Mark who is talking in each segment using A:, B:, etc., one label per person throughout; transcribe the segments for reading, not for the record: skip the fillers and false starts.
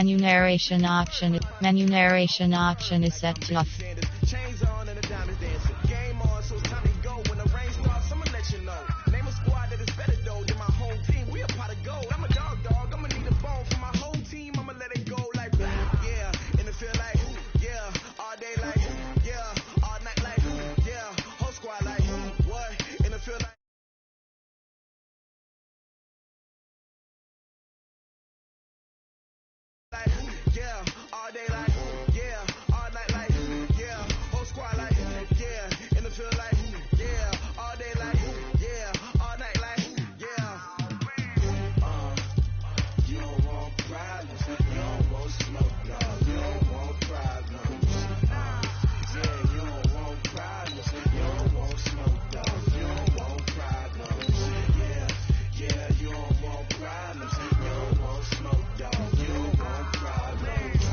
A: Menu narration option. Menu narration option is set to off.
B: Chains on and the diamonds dancing. Game on, so it's time to go. When the rain starts, I'ma let you know. Name a squad that is better though than my home team. We a pot of gold. I'm a dog. I'ma need a bone for my whole team. I'ma let it go like yeah. And it feel like yeah. All day like yeah. All night like yeah. Whole squad like what? And it feel like yeah. All day like yeah. All night like yeah. Whole squad like yeah. And it feel like yeah. All day like yeah. All night like yeah. You don't want problems. You don't want smoke, dog. You don't want problems. Yeah, you don't want problems. You don't want smoke, dog. You don't want problems. Yeah, you don't want problems. You don't want smoke, dog. You don't want problems.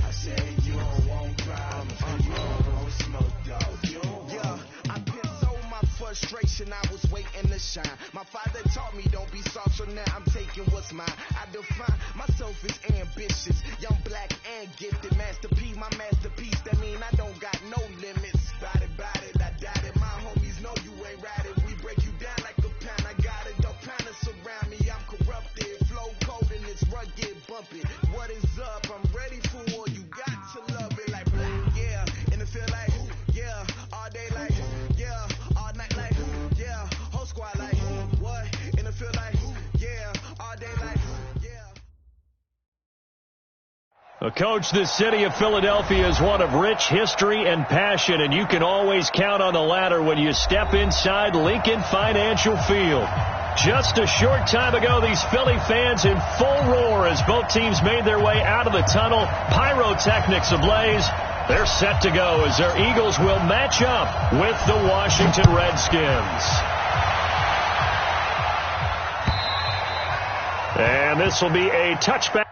B: I said you don't want problems. You don't want smoke, dog. You don't want. Yeah, I pissed on my frustration. I was waiting to shine. My father taught me don't be soft, so now I'm taking what's mine. I define myself as ambitious, young, black, and gifted. Master P, my masterpiece. That mean I don't got no limits. Bout it, I doubt it. My homies know you ain't right it. We break you down like a pound. I got it, don't pound us around me. I'm corrupted, flow cold and it's rugged, bumping. What is up? I'm ready for war. You got to love it like black, yeah. And it feel like yeah. All day like yeah. All night like yeah. Whole squad like what? And it feel like yeah. All day like yeah.
C: Coach, the city of Philadelphia is one of rich history and passion, and you can always count on the latter when you step inside Lincoln Financial Field. Just a short time ago, these Philly fans in full roar as both teams made their way out of the tunnel, pyrotechnics ablaze. They're set to go as their Eagles will match up with the Washington Redskins. And this will be a touchback.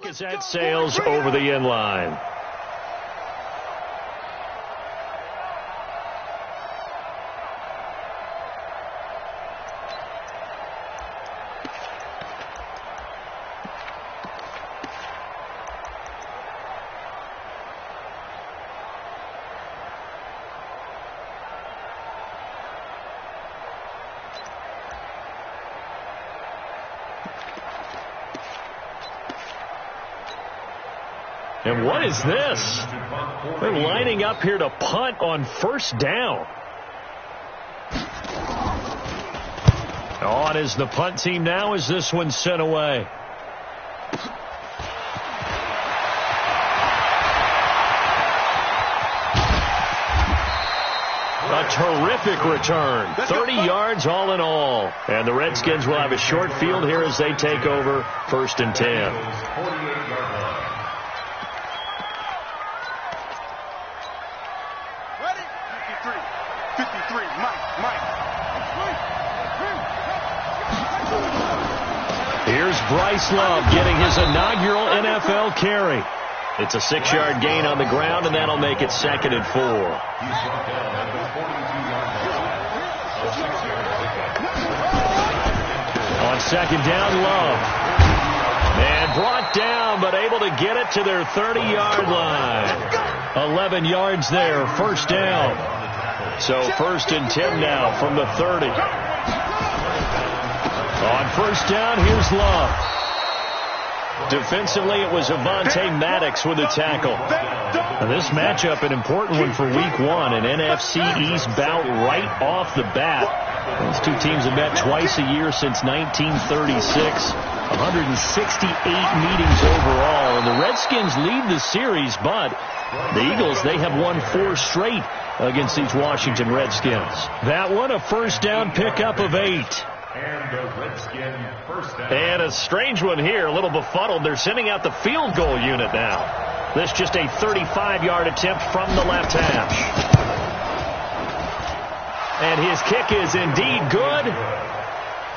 C: Is at Sales over the end line. And what is this? They're lining up here to punt on first down. On is the punt team now as this one's sent away. A terrific return. 30 yards all in all. And the Redskins will have a short field here as they take over 1st and 10. Here's Bryce Love getting his inaugural NFL carry. It's a 6-yard gain on the ground, and that'll make it 2nd and 4. On 2nd down, Love. And brought down, but but able to get it to their 30-yard line. 11 yards there, first down. So 1st and 10 now from the 30. On first down, here's Love. Defensively, it was Avonte Maddox with a tackle. Now, this matchup, an important one for Week 1, an NFC East bout right off the bat. These two teams have met twice a year since 1936. 168 meetings overall. And the Redskins lead the series, but the Eagles, they have won 4 straight against these Washington Redskins. That one, a first down pickup of 8. And a strange one here, a little befuddled. They're sending out the field goal unit now. This just a 35-yard attempt from the left hash. And his kick is indeed good.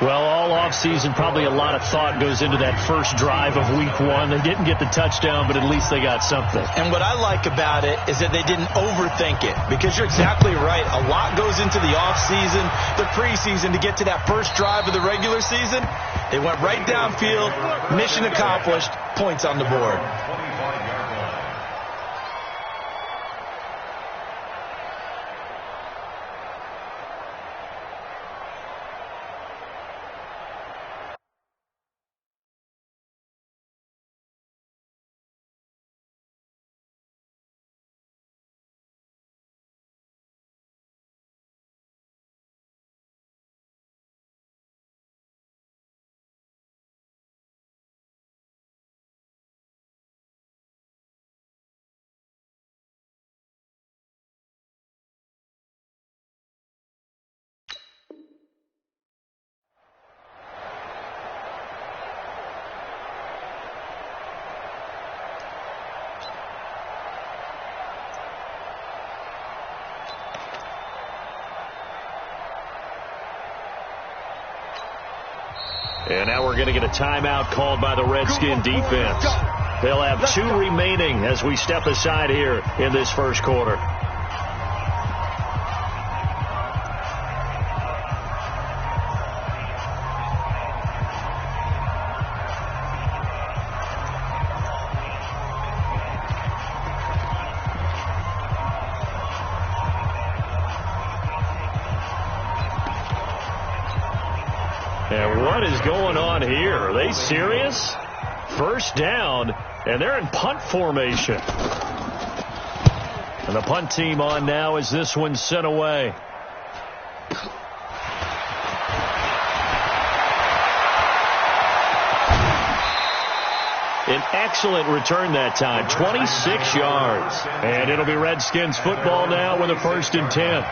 C: Well, all offseason, probably a lot of thought goes into that first drive of Week 1. They didn't get the touchdown, but at least they got something.
D: And what I like about it is that they didn't overthink it, because you're exactly right. A lot goes into the offseason, the preseason, to get to that first drive of the regular season. They went right downfield, mission accomplished, points on the board.
C: And now we're going to get a timeout called by the Redskin defense. They'll have 2 remaining as we step aside here in this first quarter. And what is going on here? Are they serious? First down, and they're in punt formation. And the punt team on now as this one's sent away. An excellent return that time, 26 yards. And it'll be Redskins football now with a 1st and 10.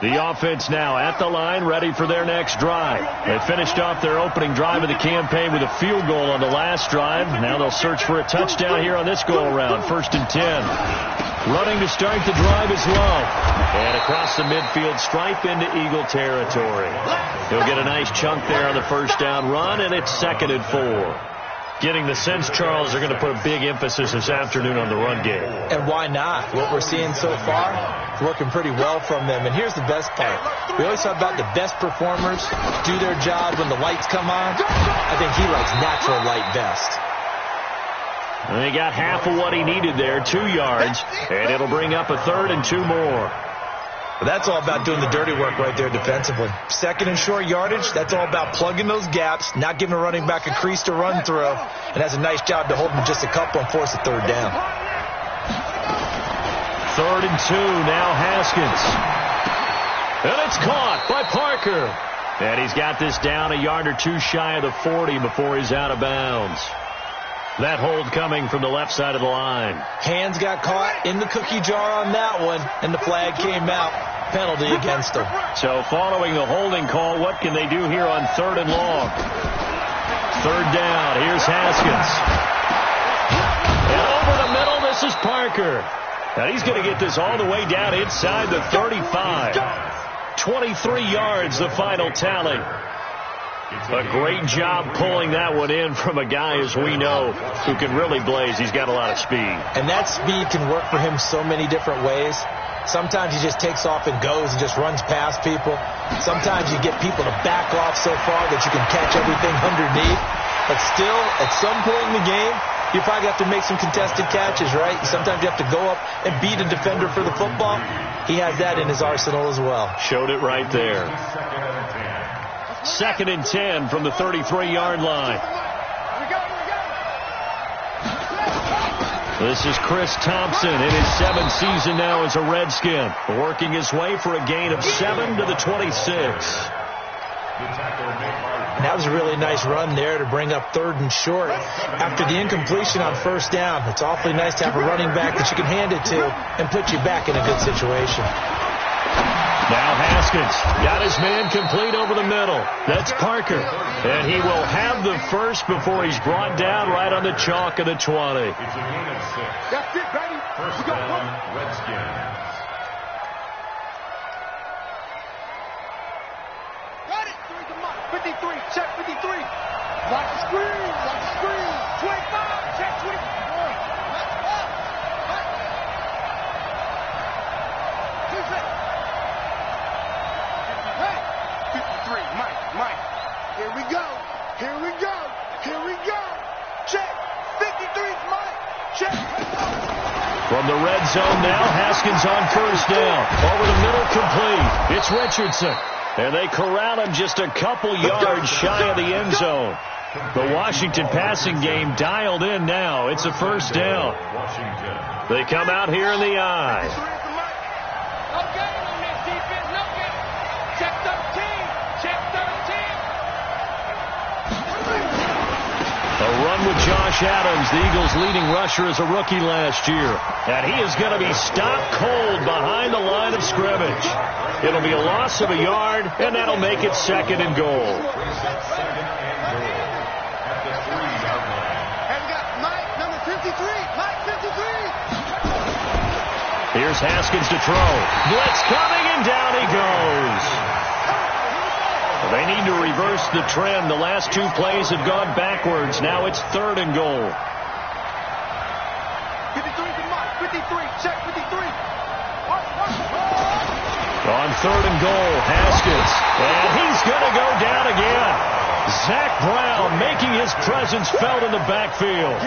C: The offense now at the line, ready for their next drive. They finished off their opening drive of the campaign with a field goal on the last drive. Now they'll search for a touchdown here on this go-around, 1st and 10. Running to start the drive is Love. And across the midfield stripe into Eagle territory. He'll get a nice chunk there on the first down run, and it's 2nd and 4. Getting the sense, Charles, they're going to put a big emphasis this afternoon on the run game.
D: And why not? What we're seeing so far, working pretty well from them. And here's the best part. We always talk about the best performers do their job when the lights come on. I think he likes natural light best.
C: And he got half of what he needed there, 2 yards, and it'll bring up a 3rd and 2 more.
D: But that's all about doing the dirty work right there defensively. 2nd and short yardage, that's all about plugging those gaps, not giving a running back a crease to run through, and has a nice job to hold him just a couple and force a 3rd down.
C: 3rd and 2, now Haskins. And it's caught by Parker. And he's got this down a yard or 2 shy of the 40 before he's out of bounds. That hold coming from the left side of the line.
D: Hands got caught in the cookie jar on that one, and the flag came out. Penalty against them.
C: So following the holding call, what can they do here on 3rd and long? 3rd down. Here's Haskins. And over the middle, this is Parker. Now he's going to get this all the way down inside the 35. 23 yards, the final tally. A great job pulling that one in from a guy, as we know, who can really blaze. He's got a lot of speed.
D: And that speed can work for him so many different ways. Sometimes he just takes off and goes and just runs past people. Sometimes you get people to back off so far that you can catch everything underneath. But still, at some point in the game, you probably have to make some contested catches, right? Sometimes you have to go up and beat a defender for the football. He has that in his arsenal as well.
C: Showed it right there. 2nd and 10 from the 33-yard line. This is Chris Thompson in his 7th season now as a Redskin, working his way for a gain of 7 to the 26.
D: And that was a really nice run there to bring up 3rd and short. After the incompletion on 1st down, it's awfully nice to have a running back that you can hand it to and put you back in a good situation.
C: Now Haskins got his man complete over the middle. That's Parker. And he will have the first before he's brought down right on the chalk of the 20.
B: That's it, baby. First down, Redskins. Got it. 53. Check 53. Watch the screen. Watch the screen. 25. Check 24. Mike, here we go. Check, 53, Mike, check.
C: From the red zone now, Haskins on 1st down. Over the middle, complete. It's Richardson. And they corral him just a couple yards shy of the end zone. The Washington passing game dialed in now. It's a 1st down. They come out here in the eye. A run with Josh Adams, the Eagles' leading rusher as a rookie last year. And he is going to be stopped cold behind the line of scrimmage. It'll be a loss of a yard, and that'll make it 2nd and goal.
B: And we got Mike, number 53. Mike, 53.
C: Here's Haskins to throw. Blitz coming, and down he goes. They need to reverse the trend. The last 2 plays have gone backwards. Now it's 3rd and goal.
B: 53 to Mike. 53. Check 53.
C: On 3rd and goal, Haskins. And he's going to go down again. Zach Brown making his presence felt in the backfield.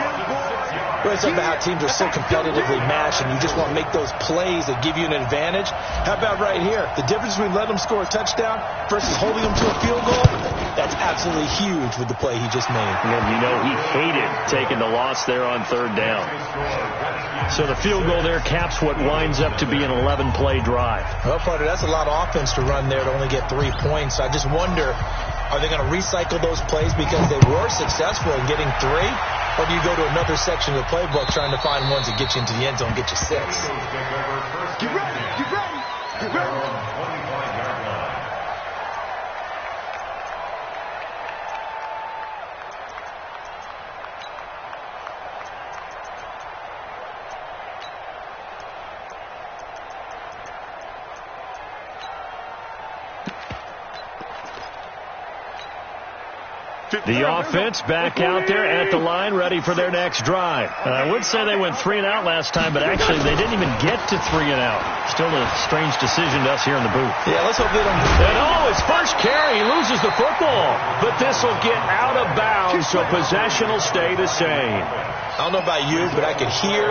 D: It's about how teams are so competitively matched, and you just want to make those plays that give you an advantage. How about right here? The difference between letting them score a touchdown versus holding them to a field goal, that's absolutely huge with the play he just made.
C: And you know he hated taking the loss there on 3rd down. So the field goal there caps what winds up to be an 11-play drive.
D: Well, Carter, that's a lot of offense to run there to only get 3 points. I just wonder, are they going to recycle those plays because they were successful in getting 3? Or do you go to another section of the playbook trying to find ones that get you into the end zone, get you 6?
B: Get ready. Get ready. Get ready.
C: The offense back out there at the line, ready for their next drive. I would say they went 3 and out last time, but actually they didn't even get to 3 and out. Still a strange decision to us here in the booth.
D: Yeah, let's hope they don't.
C: And his first carry, he loses the football. But this will get out of bounds, so possession will stay the same.
D: I don't know about you, but I could hear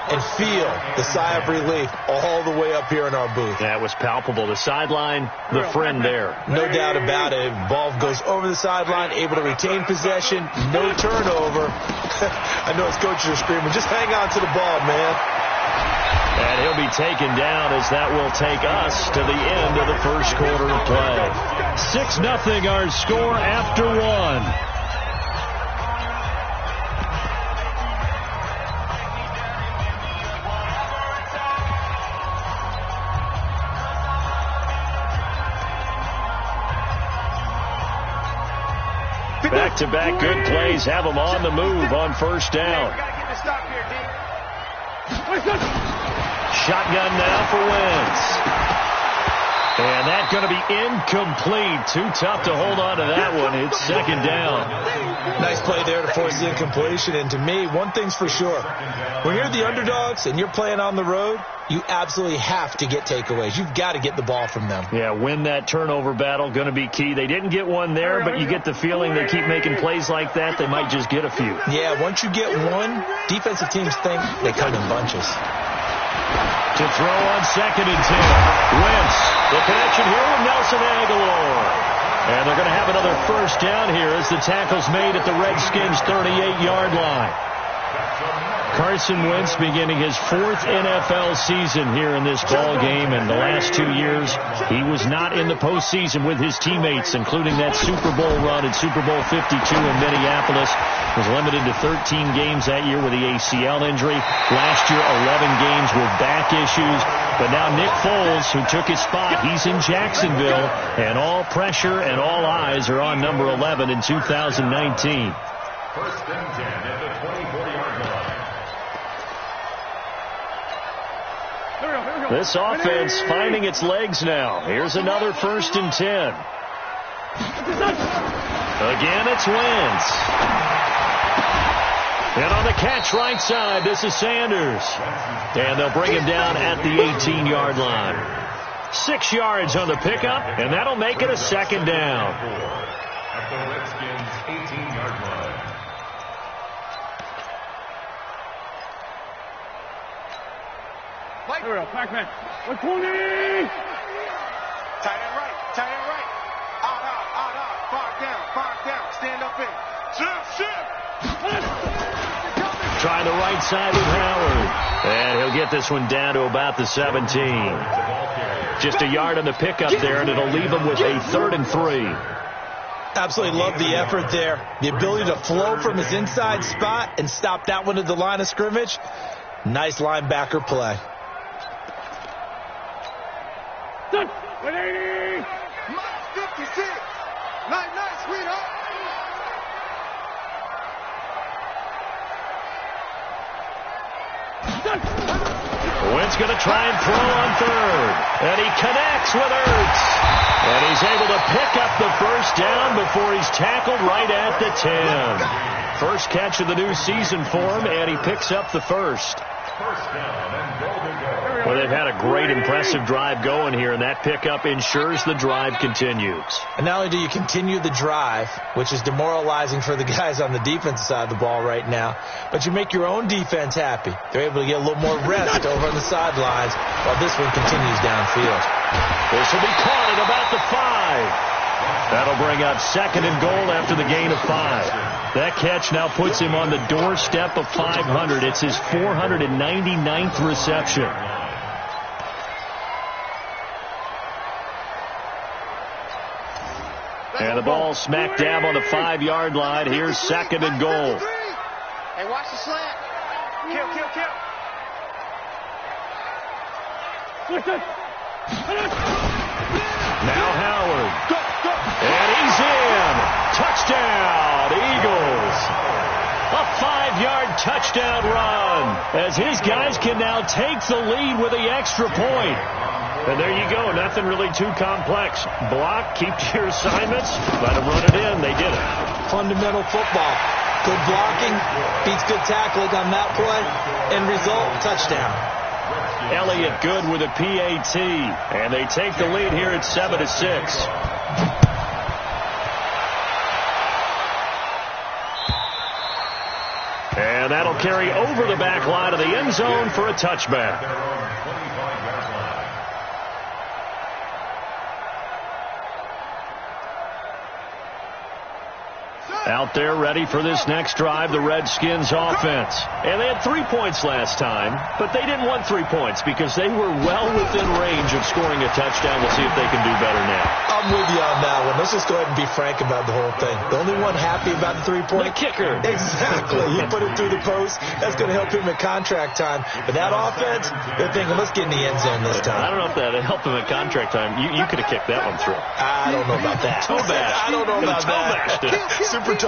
D: and feel the sigh of relief all the way up here in our booth.
C: That was palpable. The sideline, the friend there.
D: No doubt about it. Ball goes over the sideline, able to retain possession, no turnover. I know his coaches are screaming, just hang on to the ball, man.
C: And he'll be taken down as that will take us to the end of the first quarter of play. 6-0 our score after 1. Back-to-back good plays have them on the move on 1st down. Shotgun now for Wentz. And that's going to be incomplete. Too tough to hold on to that one. It's second down.
D: Nice play there to force the incompletion. And to me, one thing's for sure. When you're the underdogs and you're playing on the road, you absolutely have to get takeaways. You've got to get the ball from them.
C: Yeah, win that turnover battle, going to be key. They didn't get one there, but you get the feeling they keep making plays like that, they might just get a few.
D: Yeah, once you get one, defensive teams think they come in bunches.
C: To throw on 2nd and 10. Wentz, the connection here with Nelson Aguilar. And they're going to have another first down here as the tackle's made at the Redskins' 38-yard line. Carson Wentz beginning his 4th NFL season here in this ball game, and the last 2 years he was not in the postseason with his teammates, including that Super Bowl run in Super Bowl 52 in Minneapolis. Was limited to 13 games that year with the ACL injury. Last year, 11 games with back issues. But now Nick Foles, who took his spot, he's in Jacksonville, and all pressure and all eyes are on number 11 in 2019.
E: First and 10 at the 24-yard line.
C: This offense finding its legs now. Here's another 1st and 10. Again, it's Wentz. And on the catch right side, this is Sanders. And they'll bring him down at the 18-yard line. 6 yards on the pickup, and that'll make it a second down.
E: At the Redskins' 18-yard line.
F: Here we go, Pac-Man. 120!
B: Tight end right, tight end right. Out, far down, stand up in. Shift.
C: Try the right side with Howard. And he'll get this one down to about the 17. Just a yard on the pickup there, and it'll leave him with a 3rd and 3.
D: Absolutely love the effort there. The ability to flow from his inside spot and stop that one at the line of scrimmage. Nice linebacker play.
F: 180!
B: Mike 56. Nice, sweetheart.
C: Wentz going to try and throw on 3rd. And he connects with Ertz. And he's able to pick up the first down before he's tackled right at the 10. First catch of the new season for him, and he picks up the first.
E: First down and goal to go.
C: Well, they've had a great, impressive drive going here, and that pickup ensures the drive continues.
D: And not only do you continue the drive, which is demoralizing for the guys on the defensive side of the ball right now, but you make your own defense happy. They're able to get a little more rest over on the sidelines while this one continues downfield.
C: This will be caught at about the 5. That'll bring up 2nd and goal after the gain of 5. That catch now puts him on the doorstep of 500. It's his 499th reception. And the ball smack dab on the 5-yard line. Here's 2nd and goal.
B: Hey, watch the slant. Kill.
C: Now Howard. And he's in. Touchdown, Eagles. A 5-yard touchdown run as his guys can now take the lead with the extra point. And there you go. Nothing really too complex. Block, keep to your assignments, let them run it in. They did it.
D: Fundamental football. Good blocking beats good tackling on that play. End result, touchdown.
C: Elliott good with a PAT. And they take the lead here at 7-6. And that'll carry over the back line of the end zone for a touchback. Out there ready for this next drive, the Redskins offense. And they had 3 points last time, but they didn't want 3 points because they were well within range of scoring a touchdown. We'll see if they can do better now.
D: I'm with you on that one. Let's just go ahead and be frank about the whole thing. The only one happy about the 3-point?
C: The kicker.
D: Exactly. He put it through the post. That's going to help him at contract time. But that offense, they're thinking, let's get in the end zone this time.
C: I don't know if that helped him at contract time. You could have kicked that one through.
D: I don't know about that.
C: Toe bash.
D: I don't know about that. Super toe.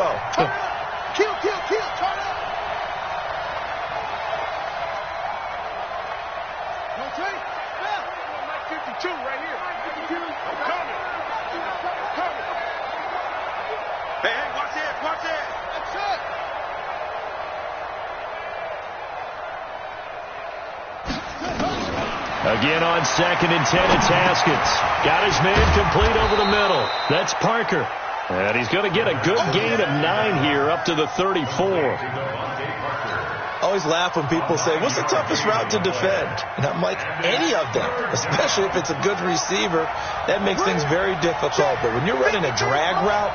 B: Kill. Turn up. Don't take. Mike 52 right here. 52. I'm coming. Hey, watch it, watch it. That's it.
C: Again on 2nd and 10, it's Haskins. Got his man complete over the middle. That's Parker. And he's going to get a good gain of 9 here up to the 34.
D: Always laugh when people say, what's the toughest route to defend? And I'm like, any of them, especially if it's a good receiver. That makes things very difficult. But when you're running a drag route,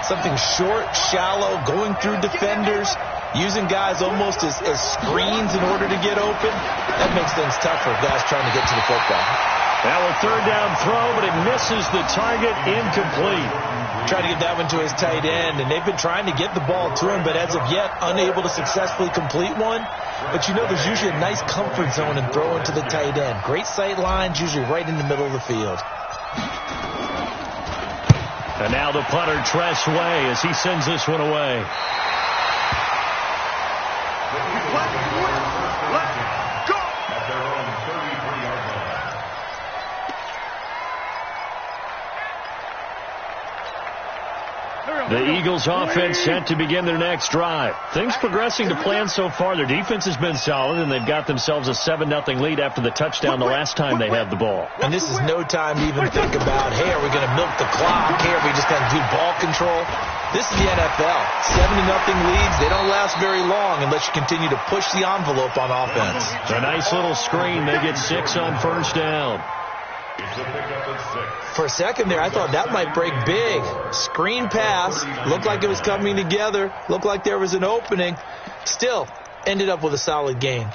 D: something short, shallow, going through defenders, using guys almost as screens in order to get open, that makes things tough for guys trying to get to the football.
C: Now a 3rd down throw, but it misses the target, incomplete.
D: Tried to get that one to his tight end, and they've been trying to get the ball to him, but as of yet, unable to successfully complete one. But you know there's usually a nice comfort zone in throwing to the tight end. Great sight lines, usually right in the middle of the field.
C: And now the punter, Tress Way, as he sends this one away. The Eagles offense set to begin their next drive. Things progressing to plan so far. Their defense has been solid, and they've got themselves a 7-0 lead after the touchdown the last time they had the ball.
D: And this is no time to even think about, hey, are we going to milk the clock? Hey, are we just going to do ball control? This is the NFL. 7-0 leads, they don't last very long unless you continue to push the envelope on offense.
C: A nice little screen. They get 6 on 1st down.
D: For a second there, I thought that might break big. Screen pass. Looked like it was coming together. Looked like there was an opening. Still, ended up with a solid gain.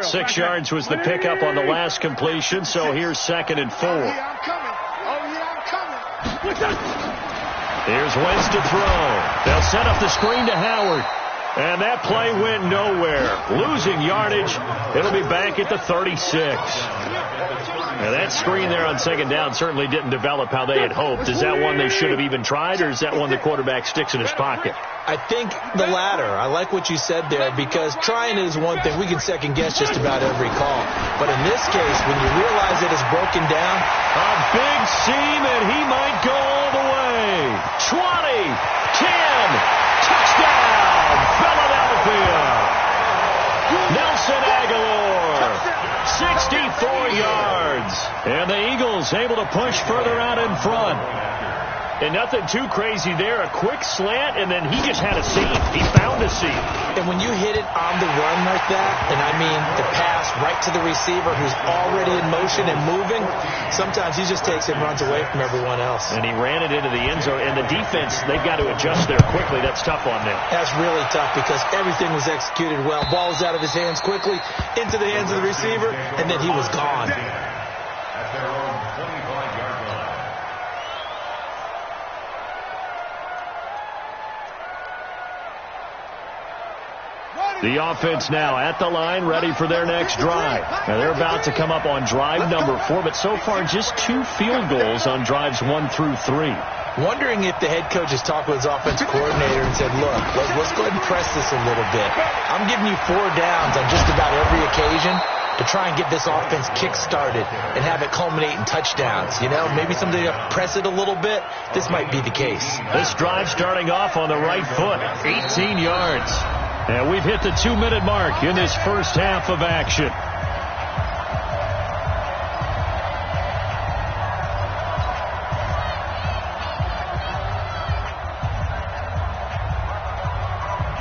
C: 6 yards was the pickup on the last completion, so here's 2nd and 4. Here's Wentz to throw. They'll set up the screen to Howard. And that play went nowhere. Losing yardage. It'll be back at the 36. Now that screen there on 2nd down certainly didn't develop how they had hoped. Is that one they should have even tried, or is that one the quarterback sticks in his pocket?
D: I think the latter. I like what you said there, because trying is one thing. We can second guess just about every call. But in this case, when you realize it is broken down,
C: a big seam, and he might go all the way. 20, 10, touchdown, Philadelphia. Nelson Aguilar, 64 yards. And the Eagles able to push further out in front. And nothing too crazy there. A quick slant, and then he just had a seam. He found a seam.
D: And when you hit it on the run like that, and I mean the pass right to the receiver who's already in motion and moving, sometimes he just takes it and runs away from everyone else.
C: And he ran it into the end zone. And the defense, they've got to adjust there quickly. That's tough on them.
D: That's really tough because everything was executed well. Ball was out of his hands quickly, into the hands of the receiver, and then he was gone.
E: At their own 25-yard line.
C: The offense now at the line, ready for their next drive. Now they're about to come up on drive number 4, but so far just 2 field goals on drives 1 through 3.
D: Wondering if the head coach has talked with his offensive coordinator and said, look, let's go ahead and press this a little bit. I'm giving you 4 downs on just about every occasion to try and get this offense kick-started and have it culminate in touchdowns. You know, maybe somebody to press it a little bit. This might be the case.
C: This drive starting off on the right foot, 18 yards. And we've hit the 2-minute mark in this first half of action.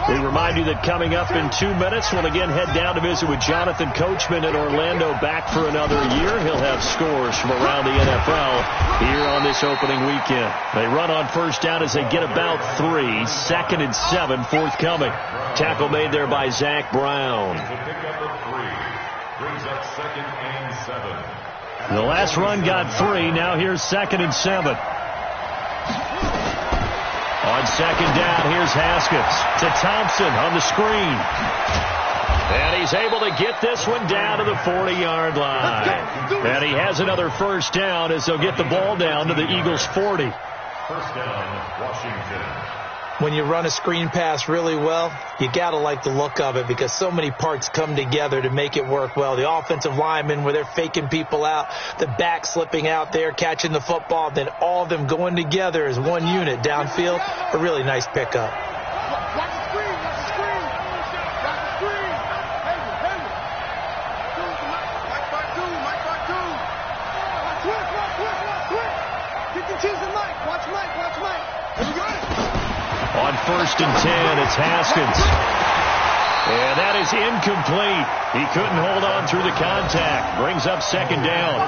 C: We remind you that coming up in 2 minutes, we'll again head down to visit with Jonathan Coachman in Orlando, back for another year. He'll have scores from around the NFL here on this opening weekend. They run on first down as they get about 3. 2nd and 7 forthcoming. Tackle made there by Zach Brown. The last run got 3. Now here's 2nd and 7. On 2nd down, here's Haskins to Thompson on the screen. And he's able to get this one down to the 40-yard line. And he has another first down as they'll get the ball down to the Eagles' 40.
E: First down, Washington.
D: when you run a screen pass really well, you got to like the look of it because so many parts come together to make it work well. The offensive linemen, where they're faking people out, the back slipping out there, catching the football, then all of them going together as one unit downfield. A really nice pickup.
F: Watch the screen. Watch the screen. Watch the screen. Hey. Mike by two. Quick. Get the cheese and Mike. Watch Mike. Here we go.
C: On 1st and 10, it's Haskins. And that is incomplete. He couldn't hold on through the contact. Brings up 2nd down.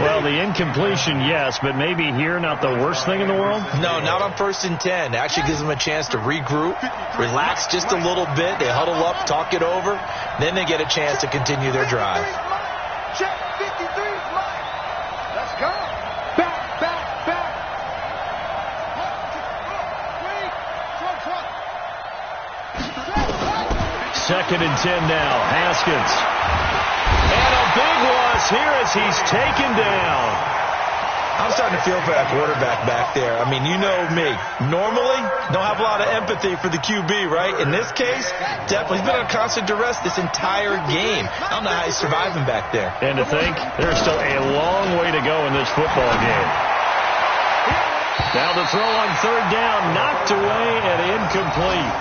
C: Well, the incompletion, yes, but maybe here not the worst thing in the world?
D: No, not on 1st and 10. It actually gives them a chance to regroup, relax just a little bit. They huddle up, talk it over. Then they get a chance to continue their drive.
F: Check 53 is mine. Let's go. Back.
C: 2nd and 10 now. Haskins. And a big loss here as he's taken down.
D: I'm starting to feel for that quarterback back there. I mean, you know me. Normally, don't have a lot of empathy for the QB, right? In this case, definitely. He's been on constant duress this entire game. I don't know how he's surviving back there.
C: And to think, there's still a long way to go in this football game. Now the throw on 3rd down, knocked away and incomplete.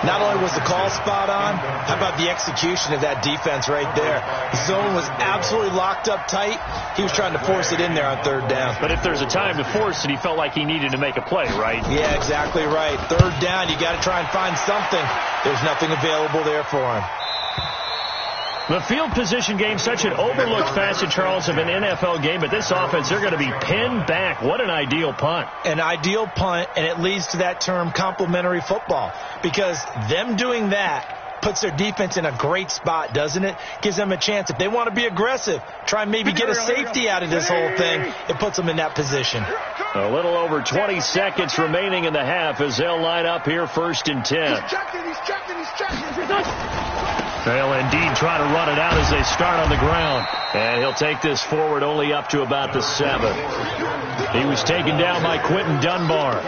D: Not only was the call spot on, how about the execution of that defense right there? The zone was absolutely locked up tight. He was trying to force it in there on 3rd down.
C: But if there's a time to force it, he felt like he needed to make a play, right?
D: Yeah, exactly right. 3rd down, you got to try and find something. There's nothing available there for him.
C: The field position game, such an overlooked facet, Charles, of an NFL game, but this offense, they're going to be pinned back. What an ideal punt.
D: An ideal punt, and it leads to that term complementary football, because them doing that puts their defense in a great spot, doesn't it? Gives them a chance. If they want to be aggressive, try and maybe get a safety out of this whole thing, it puts them in that position.
C: A little over 20 seconds remaining in the half as they'll line up here 1st and 10.
F: He's checking.
C: They'll indeed try to run it out as they start on the ground. And he'll take this forward only up to about the 7. He was taken down by Quentin Dunbar.
E: A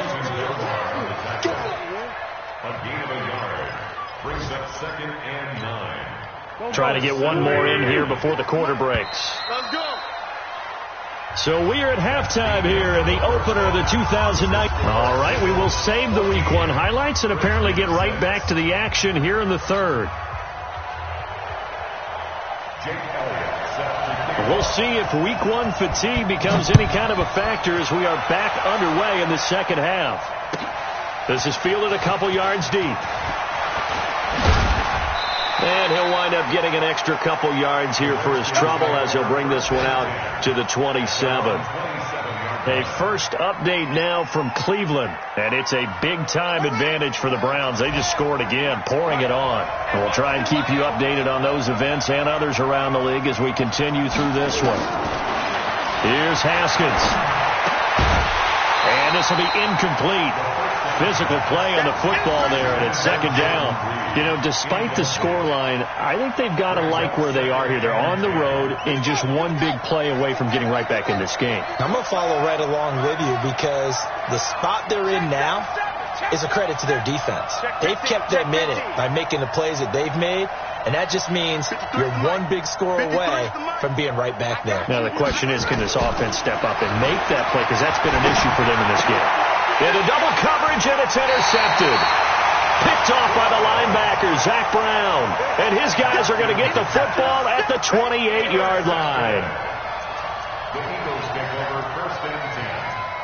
E: gain of a yard. Brings up 2nd and 9.
C: Trying to get one more in here before the quarter breaks.
F: Let's go.
C: So we are at halftime here in the opener of the 2009. All right, we will save the Week 1 highlights and apparently get right back to the action here in the 3rd. We'll see if Week 1 fatigue becomes any kind of a factor as we are back underway in the 2nd half. This is fielded a couple yards deep. And he'll wind up getting an extra couple yards here for his trouble as he'll bring this one out to the 27. A first update now from Cleveland, and it's a big-time advantage for the Browns. They just scored again, pouring it on. And we'll try and keep you updated on those events and others around the league as we continue through this one. Here's Haskins. And this will be incomplete. Physical play on the football there, and it's 2nd down. You know, despite the scoreline, I think they've got to like where they are here. They're on the road and just one big play away from getting right back in this game.
D: I'm going to follow right along with you because the spot they're in now is a credit to their defense. They've kept them in it by making the plays that they've made, and that just means you're one big score away from being right back there.
C: Now the question is, can this offense step up and make that play? Because that's been an issue for them in this game. Into double coverage, and it's intercepted. Picked off by the linebacker, Zach Brown. And his guys are going to get the football at the 28-yard line.
E: The Eagles take over 1st and 10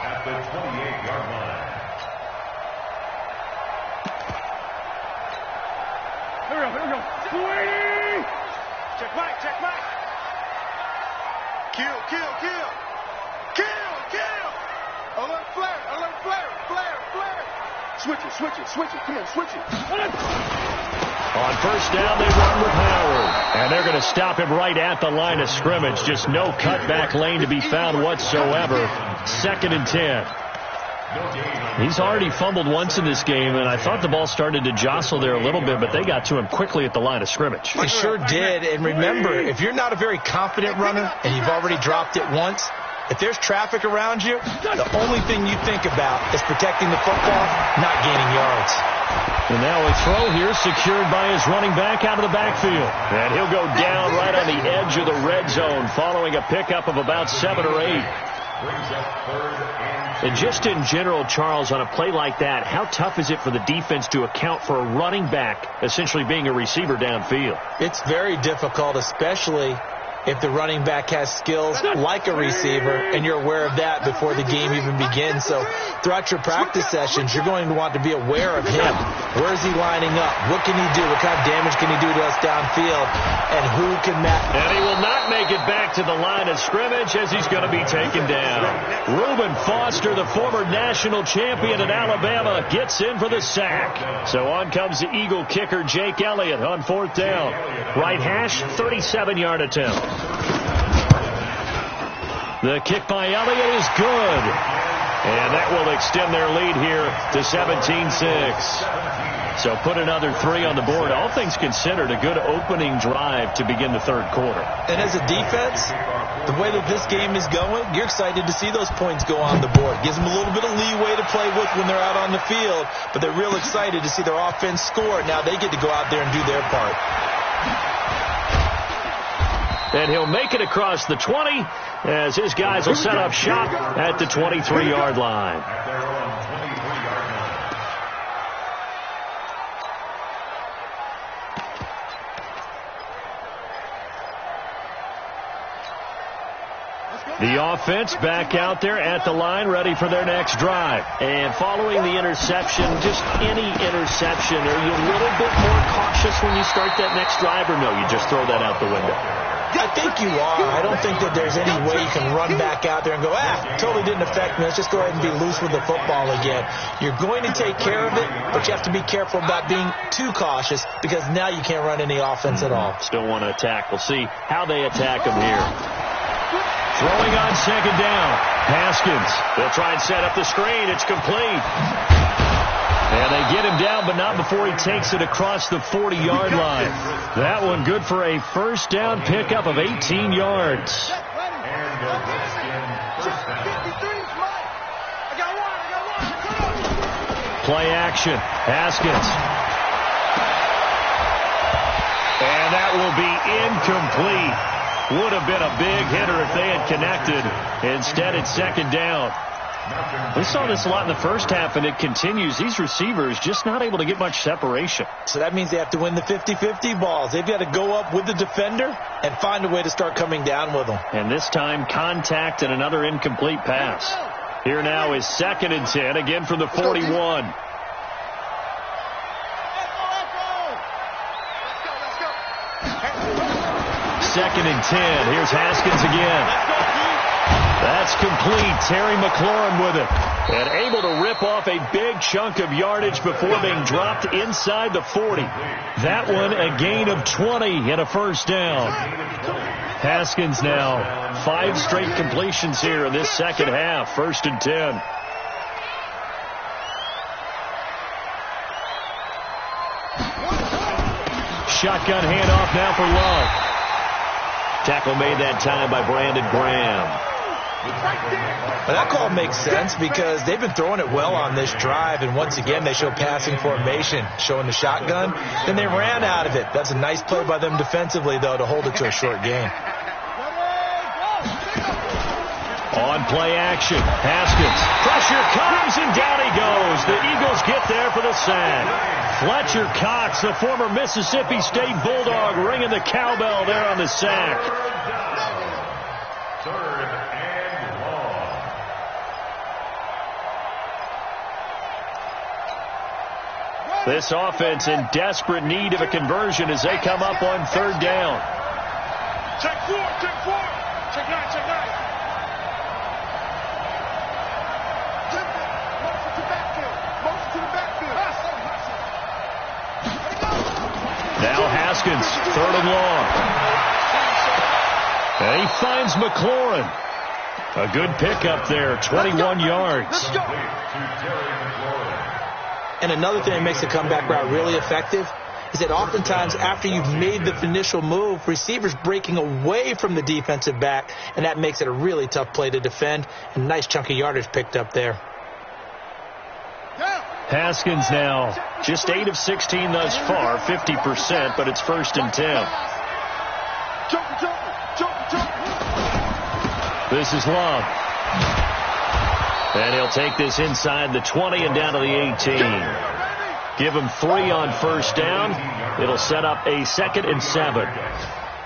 E: at the 28-yard line.
F: Here we go. 20. Check Mike. Kill. Alert flare. Switch it. Come on, switch it.
C: On 1st down, they run with Howard. And they're going to stop him right at the line of scrimmage. Just no cutback lane to be found whatsoever. 2nd and 10. He's already fumbled once in this game, and I thought the ball started to jostle there a little bit, but they got to him quickly at the line of scrimmage.
D: They sure did. And remember, if you're not a very confident runner and you've already dropped it once, If there's traffic around you, the only thing you think about is protecting the football, not gaining yards.
C: And now a throw here secured by his running back out of the backfield. And he'll go down right on the edge of the red zone following a pickup of about 7 or 8. And just in general, Charles, on a play like that, how tough is it for the defense to account for a running back essentially being a receiver downfield?
D: It's very difficult, especially if the running back has skills like a receiver, and you're aware of that before the game even begins. So throughout your practice sessions, you're going to want to be aware of him. Where is he lining up? What can he do? What kind of damage can he do to us downfield? And who can that?
C: And he will not make it back to the line of scrimmage as he's going to be taken down. Reuben Foster, the former national champion at Alabama, gets in for the sack. So on comes the Eagle kicker, Jake Elliott, on 4th down. Right hash, 37-yard attempt. The kick by Elliott is good. And that will extend their lead here to 17-6. So put another 3 on the board. All things considered, a good opening drive to begin the third quarter.
D: And as a defense, the way that this game is going, you're excited to see those points go on the board. Gives them a little bit of leeway to play with when they're out on the field, but they're real excited to see their offense score. Now they get to go out there and do their part.
C: And he'll make it across the 20 as his guys will set up shop at the 23-yard line. The offense back out there at the line, ready for their next drive. And following the interception, just any interception, are you a little bit more cautious when you start that next drive, or no, you just throw that out the window?
D: I think you are. I don't think that there's any way you can run back out there and go, totally didn't affect me. Let's just go ahead and be loose with the football again. You're going to take care of it, but you have to be careful about being too cautious because now you can't run any offense at all.
C: Still want to attack. We'll see how they attack them here. Throwing on 2nd down. Haskins. They'll try and set up the screen. It's complete. And they get him down, but not before he takes it across the 40-yard line. That one good for a first down pickup of 18 yards. Play action. Haskins. And that will be incomplete. Would have been a big hitter if they had connected. Instead, it's 2nd down. We saw this a lot in the first half, and it continues. These receivers just not able to get much separation.
D: So that means they have to win the 50-50 balls. They've got to go up with the defender and find a way to start coming down with them.
C: And this time, contact and another incomplete pass. Here now is 2nd and 10, again from the 41. Second and 10. Here's Haskins again. That's complete. Terry McLaurin with it. And able to rip off a big chunk of yardage before being dropped inside the 40. That one a gain of 20 and a first down. Haskins now 5 straight completions here in this second half. 1st and 10. Shotgun handoff now for Love. Tackle made that time by Brandon Graham.
D: Well, that call makes sense because they've been throwing it well on this drive, and once again they show passing formation, showing the shotgun. Then they ran out of it. That's a nice play by them defensively, though, to hold it to a short gain.
C: On play action, Haskins. Pressure comes, and down he goes. The Eagles get there for the sack. Fletcher Cox, the former Mississippi State Bulldog, ringing the cowbell there on the sack.
E: 3rd and long.
C: This offense in desperate need of a conversion as they come up on 3rd down.
F: Check 4, check 4. Check 9, check 9.
C: Now Haskins, 3rd and long. And he finds McLaurin. A good pickup there, 21 yards.
D: And another thing that makes the comeback route really effective is that oftentimes after you've made the initial move, receivers breaking away from the defensive back, and that makes it a really tough play to defend. And nice chunk of yardage picked up there.
C: Haskins now just 8 of 16 thus far, 50%, but it's 1st and 10. This is Love. And he'll take this inside the 20 and down to the 18. Give him 3 on 1st down. It'll set up a 2nd and 7.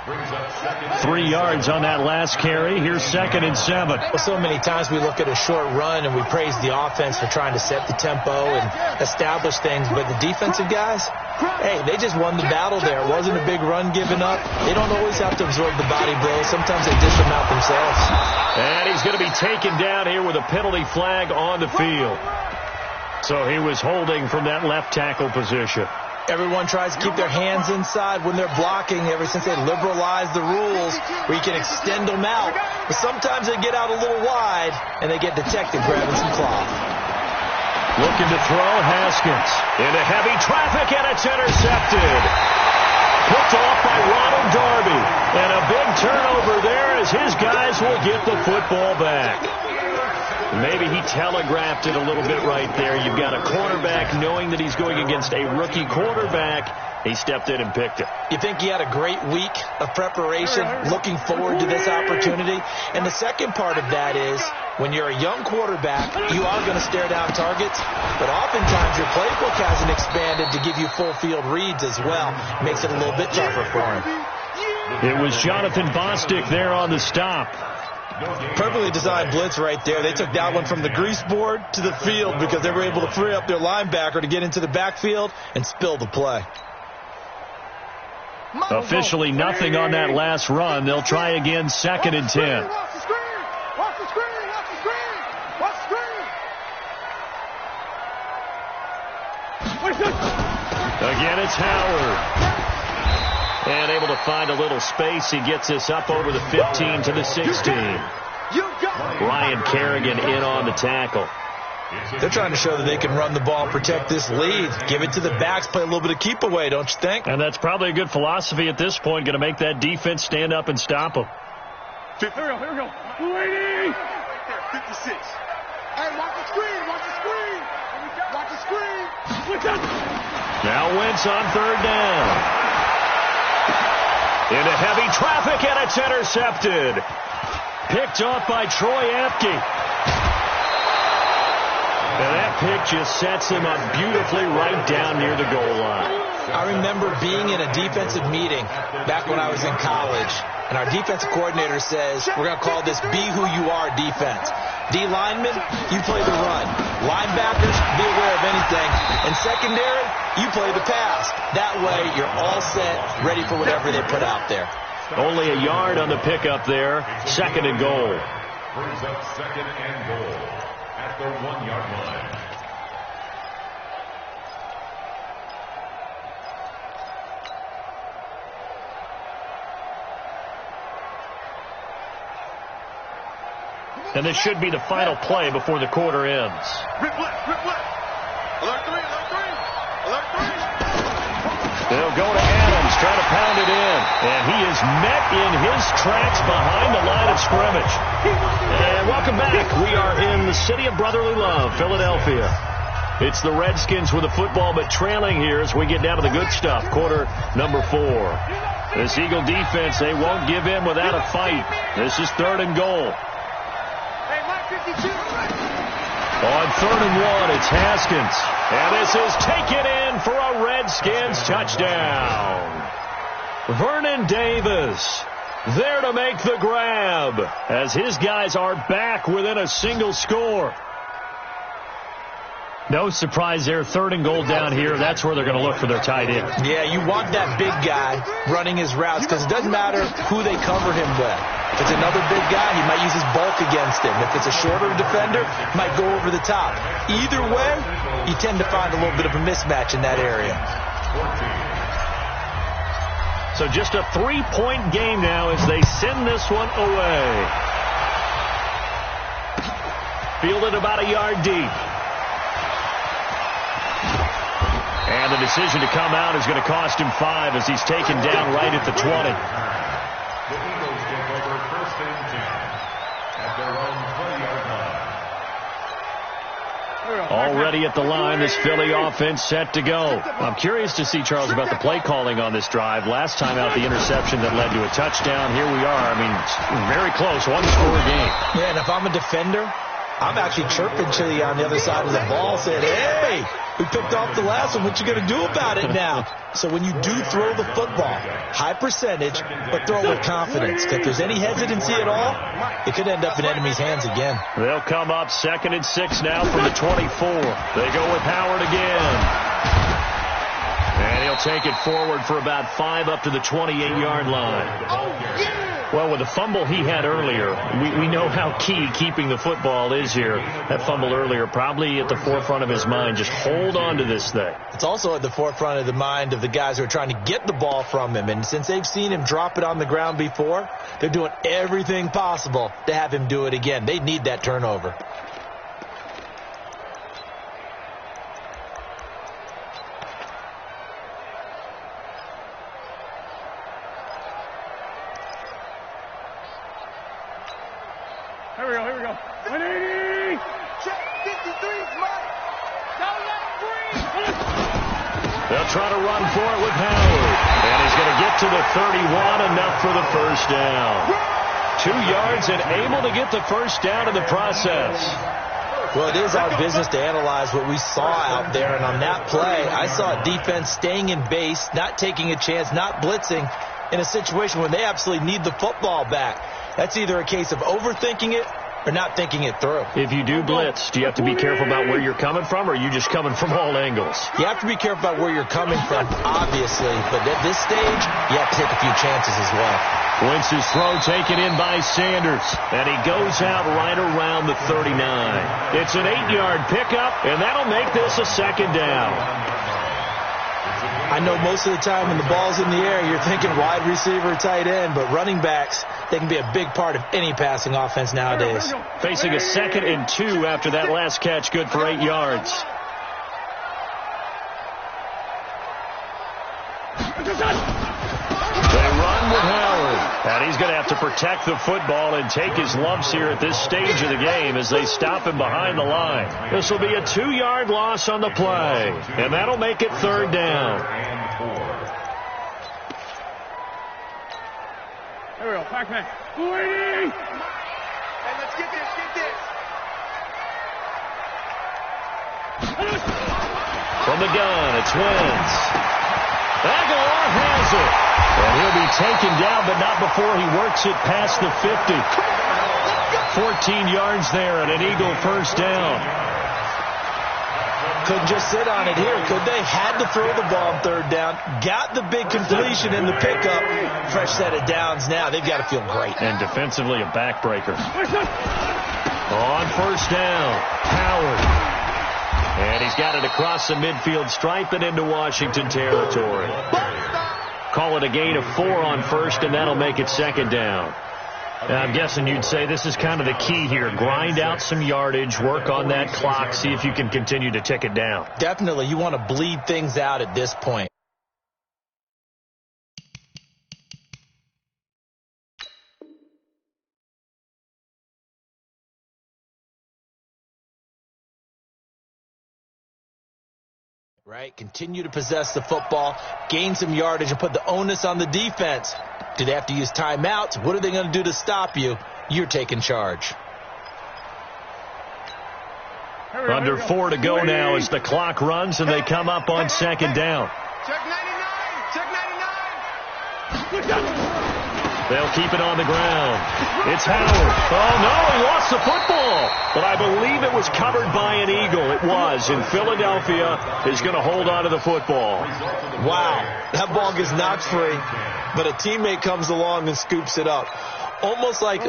C: 3 yards on that last carry. Here's 2nd and 7.
D: Well, so many times we look at a short run and we praise the offense for trying to set the tempo and establish things, but the defensive guys, hey, they just won the battle there. It wasn't a big run given up. They don't always have to absorb the body blows. Sometimes they dish them out themselves.
C: And he's going to be taken down here with a penalty flag on the field. So he was holding from that left tackle position.
D: Everyone tries to keep their hands inside when they're blocking ever since they liberalized the rules where you can extend them out. But sometimes they get out a little wide and they get detected grabbing some cloth.
C: Looking to throw, Haskins into heavy traffic, and it's intercepted. Picked off by Ronald Darby. And a big turnover there as his guys will get the football back. Maybe he telegraphed it a little bit right there. You've got a cornerback knowing that he's going against a rookie quarterback. He stepped in and picked it.
D: You think he had a great week of preparation, looking forward to this opportunity? And the second part of that is, when you're a young quarterback, you are going to stare down targets, but oftentimes your playbook hasn't expanded to give you full field reads as well. Makes it a little bit tougher for him.
C: It was Jonathan Bostic there on the stop.
D: Perfectly designed blitz right there. They took that one from the grease board to the field because they were able to free up their linebacker to get into the backfield and spill the play.
C: Officially nothing on that last run. They'll try again, 2nd and 10.
F: Watch the screen! Watch the screen! Watch the screen! Watch the screen!
C: Again, it's Howard. And able to find a little space. He gets this up over the 15 to the 16. Ryan Kerrigan in on the tackle.
D: They're trying to show that they can run the ball, protect this lead. Give it to the backs, play a little bit of keep away, don't you think?
C: And that's probably a good philosophy at this point. Going to make that defense stand up and stop them.
F: Here we go. 56. Hey, watch the screen. Watch the screen. Watch the screen.
C: Now Wentz on 3rd down. Into heavy traffic, and it's intercepted. Picked off by Troy Apke. And that pick just sets him up beautifully right down near the goal line.
D: I remember being in a defensive meeting back when I was in college, and our defensive coordinator says, we're going to call this Be Who You Are defense. D linemen, you play the run. Linebackers, be aware of anything. And secondary, you play the pass. That way, you're all set, ready for whatever they put out there.
C: Only a yard on the pickup there. 2nd and goal.
E: Brings up 2nd and goal at the 1-yard line.
C: And this should be the final play before the quarter ends.
F: Rip left. Alert 3.
C: They'll go to Adams, try to pound it in. And he is met in his tracks behind the line of scrimmage. And welcome back. We are in the city of brotherly love, Philadelphia. It's the Redskins with the football, but trailing here as we get down to the good stuff. Quarter number 4. This Eagle defense, they won't give in without a fight. This is 3rd and goal. On 3rd and 1, it's Haskins. And this is taken in for a Redskins touchdown. Vernon Davis there to make the grab as his guys are back within a single score. No surprise there, 3rd and goal down here. That's where they're going to look for their tight end.
D: Yeah, you want that big guy running his routes because it doesn't matter who they cover him with. If it's another big guy, he might use his bulk against him. If it's a shorter defender, he might go over the top. Either way, you tend to find a little bit of a mismatch in that area.
C: So just a 3-point game now as they send this one away. Fielded about a yard deep. And the decision to come out is going to cost him 5 as he's taken down right at the 20.
E: The Eagles take over first and 10 at their own 20-yard line.
C: Already at the line, this Philly offense set to go. I'm curious to see, Charles, about the play calling on this drive. Last time out, the interception that led to a touchdown. Here we are. I mean, it's very close, one-score game.
D: Yeah, and if I'm a defender, I'm actually chirping to you on the other side of the ball saying, hey, we picked off the last one. What you going to do about it now? So when you do throw the football, high percentage, but throw with confidence. If there's any hesitancy at all, it could end up in enemy's hands again.
C: They'll come up 2nd and 6 now from the 24. They go with Howard again. And he'll take it forward for about 5 up to the 28-yard line. Well, with the fumble he had earlier, we know how key keeping the football is here. That fumble earlier probably at the forefront of his mind. Just hold on to this thing.
D: It's also at the forefront of the mind of the guys who are trying to get the ball from him. And since they've seen him drop it on the ground before, they're doing everything possible to have him do it again. They need that turnover.
F: Here we go. 180.
B: Check 53's Mike. Down that green.
C: They'll try to run for it with Howard. And he's going to get to the 31, enough for the first down. 2 yards and able to get the first down in the process.
D: Well, it is our business to analyze what we saw out there. And on that play, I saw defense staying in base, not taking a chance, not blitzing in a situation when they absolutely need the football back. That's either a case of overthinking it or not thinking it through.
C: If you do blitz, do you have to be careful about where you're coming from, or are you just coming from all angles?
D: You have to be careful about where you're coming from, obviously. But at this stage, you have to take a few chances as well.
C: Wentz's throw taken in by Sanders, and he goes out right around the 39. It's an 8-yard pickup, and that'll make this a second down.
D: I know most of the time when the ball's in the air, you're thinking wide receiver, tight end, but running backs, they can be a big part of any passing offense nowadays.
C: Facing a 2nd and 2 after that last catch, good for 8 yards. They run with Howard, and he's going to have to protect the football and take his lumps here at this stage of the game as they stop him behind the line. This will be a 2-yard loss on the play, and that'll make it 3rd down.
F: Here we go. Pac-Man. 280.
B: Hey, let's get this.
C: From the gun, it's Wentz. Aguilar has it. And he'll be taken down, but not before he works it past the 50. 14 yards there and an Eagle first down.
D: Couldn't just sit on it here, could they? Had to throw the ball on 3rd down. Got the big completion in the pickup. Fresh set of downs now. They've got to feel great.
C: And defensively, a backbreaker. On first down, Howard. And he's got it across the midfield stripe and into Washington territory. Call it a gain of 4 on first, and that'll make it 2nd down. And I'm guessing you'd say this is kind of the key here. Grind out some yardage, work on that clock, see if you can continue to tick it down.
D: Definitely, you want to bleed things out at this point. Right? Continue to possess the football, gain some yardage, and put the onus on the defense. Do they have to use timeouts? What are they going to do to stop you? You're taking charge.
C: Under 4 to go now as the clock runs, and they come up on 2nd down.
B: Check 99.
C: They'll keep it on the ground. It's Howard. Oh, no, he lost the football. But I believe it was covered by an Eagle. It was. And Philadelphia is going to hold on to the football.
D: Wow. That ball gets knocked free, but a teammate comes along and scoops it up. It's almost like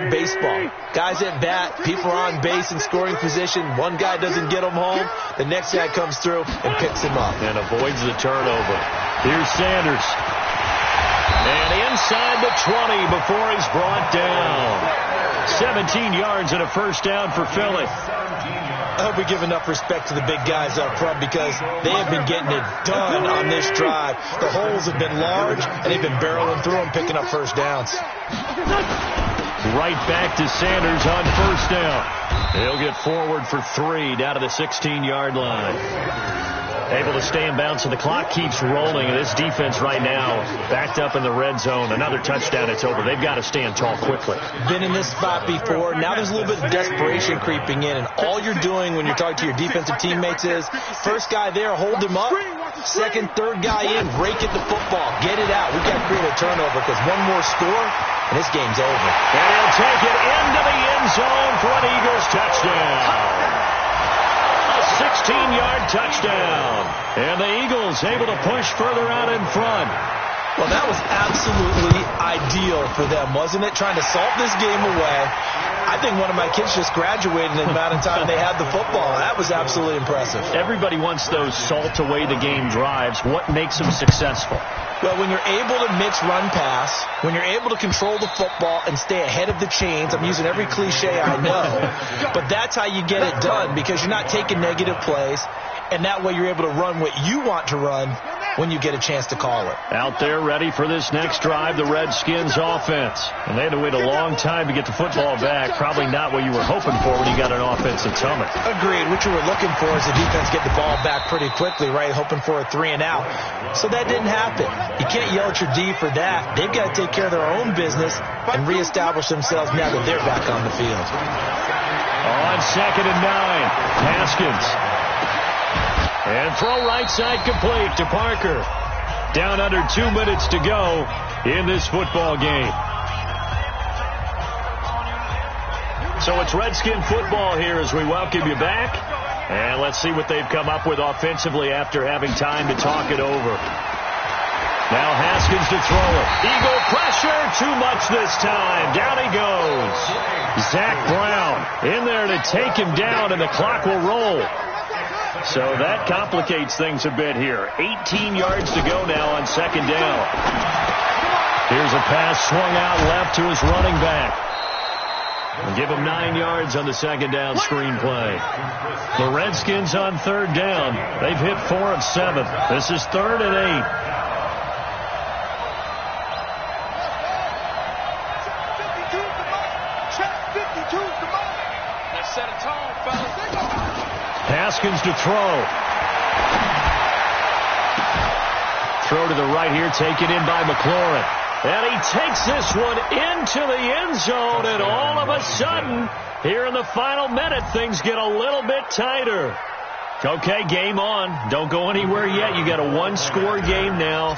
D: baseball. Guys at bat, people are on base in scoring position. One guy doesn't get him home. The next guy comes through and picks him up.
C: And avoids the turnover. Here's Sanders. And inside the 20 before he's brought down. 17 yards and a first down for Philly.
D: I hope we give enough respect to the big guys up front because they have been getting it done on this drive. The holes have been large, and they've been barreling through them, picking up first downs.
C: Right back to Sanders on first down. He'll get forward for 3 down to the 16-yard line. Able to stay in bounds, so the clock keeps rolling. And this defense right now backed up in the red zone. Another touchdown, it's over. They've got to stand tall quickly.
D: Been in this spot before. Now there's a little bit of desperation creeping in. And all you're doing when you're talking to your defensive teammates is, first guy there, hold him up. Second, third guy in, rake at the football. Get it out. We've got to create a turnover because one more score, and this game's over.
C: And he'll take it into the end zone for an Eagles touchdown. 16-yard touchdown. And the Eagles able to push further out in front.
D: Well, that was absolutely ideal for them, wasn't it? Trying to salt this game away. I think one of my kids just graduated in the amount of time they had the football. That was absolutely impressive.
C: Everybody wants those salt away the game drives. What makes them successful?
D: Well, when you're able to mix run pass, when you're able to control the football and stay ahead of the chains, I'm using every cliche I know, but that's how you get it done because you're not taking negative plays, and that way you're able to run what you want to run when you get a chance to call it.
C: Out there ready for this next drive, the Redskins offense. And they had to wait a long time to get the football back. Probably not what you were hoping for when you got an offense that's humming.
D: Agreed. What you were looking for is the defense get the ball back pretty quickly, right? Hoping for a 3 and out. So that didn't happen. You can't yell at your D for that. They've got to take care of their own business and reestablish themselves now that they're back on the field.
C: On 2nd and 9, Haskins. And throw right side complete to Parker. Down under 2 minutes to go in this football game. So it's Redskin football here as we welcome you back. And let's see what they've come up with offensively after having time to talk it over. Now Haskins to throw it. Eagle pressure, too much this time. Down he goes. Zach Brown in there to take him down, and the clock will roll. So that complicates things a bit here. 18 yards to go now on 2nd down. Here's a pass swung out left to his running back. And give him 9 yards on the 2nd down screen play. The Redskins on 3rd down. They've hit 4 of 7. This is 3rd and 8.
F: Let's set a tone, fellas.
C: Haskins to throw. Throw to the right here, taken in by McLaurin. And he takes this one into the end zone, and all of a sudden, here in the final minute, things get a little bit tighter. Okay, game on. Don't go anywhere yet. You got a 1-score game now.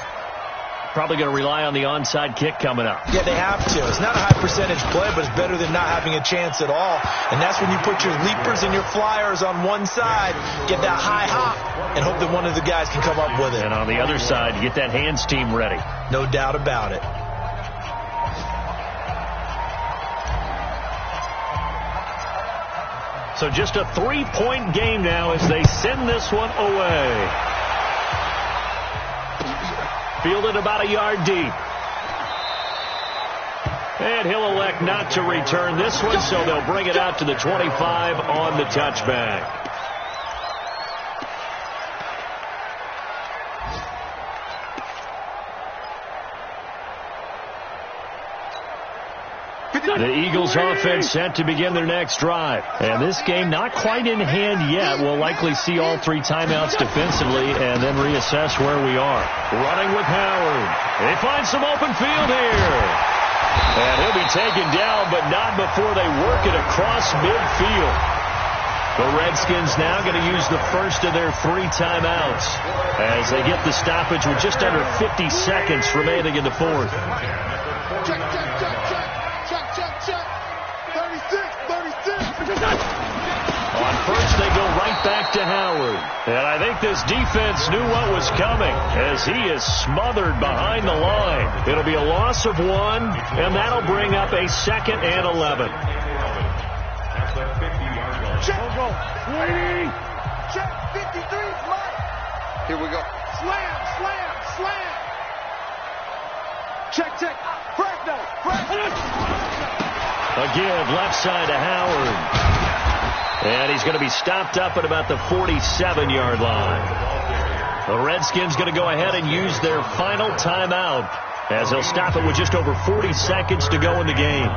C: Probably going to rely on the onside kick coming up.
D: Yeah, they have to. It's not a high percentage play, but it's better than not having a chance at all. And that's when you put your leapers and your flyers on one side, get that high hop, and hope that one of the guys can come up with it.
C: And on the other side, get that hands team ready.
D: No doubt about it.
C: So just a 3-point game now as they send this one away. Fielded about a yard deep. And he'll elect not to return this one, so they'll bring it out to the 25 on the touchback. The Eagles offense set to begin their next drive. And this game not quite in hand yet. We'll likely see all 3 timeouts defensively and then reassess where we are. Running with Howard. They find some open field here. And he'll be taken down, but not before they work it across midfield. The Redskins now going to use the first of their 3 timeouts as they get the stoppage with just under 50 seconds remaining in the 4th.
F: Check. 36.
C: On first, they go right back to Howard. And I think this defense knew what was coming as he is smothered behind the line. It'll be a loss of 1, and that'll bring up a 2nd and 11.
E: That's a 50-yard line.
F: Check. Check. 53's right. Here we go. Slam. Check. Press.
C: A give left side to Howard. And he's going to be stopped up at about the 47-yard line. The Redskins going to go ahead and use their final timeout as they'll stop it with just over 40 seconds to go in the game.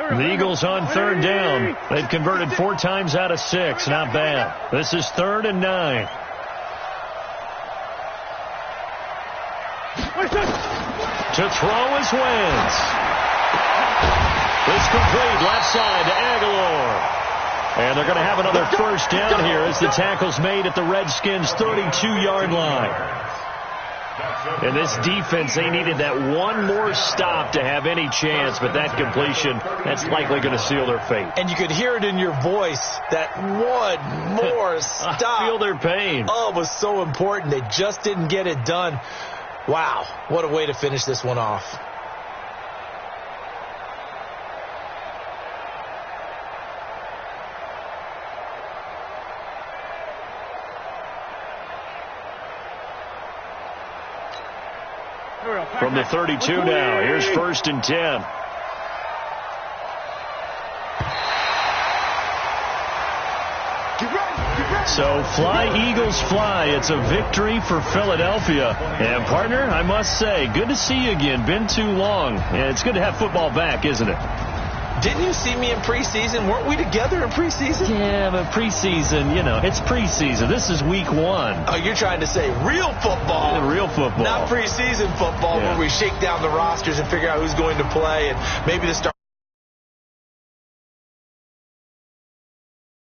C: The Eagles on third down. They've converted 4 times out of 6. Not bad. This is 3rd and 9. To throw is Wentz. It's complete left side to Aguilar. And they're going to have another first down here as the tackle's made at the Redskins' 32-yard line. And this defense, they needed that one more stop to have any chance, but that completion, that's likely going to seal their fate.
D: And you could hear it in your voice, that one more stop.
C: I feel their pain.
D: Oh, it was so important. They just didn't get it done. Wow, what a way to finish this one off.
C: From the 32 now, here's 1st and 10. So fly, Eagles, fly. It's a victory for Philadelphia. And, partner, I must say, good to see you again. Been too long. And it's good to have football back, isn't it?
D: Didn't you see me in preseason? Weren't we together in preseason?
C: Yeah, but preseason, you know, it's preseason. This is week 1.
D: Oh, you're trying to say real football.
C: Yeah, real football.
D: Not preseason football where we shake down the rosters and figure out who's going to play and maybe the start.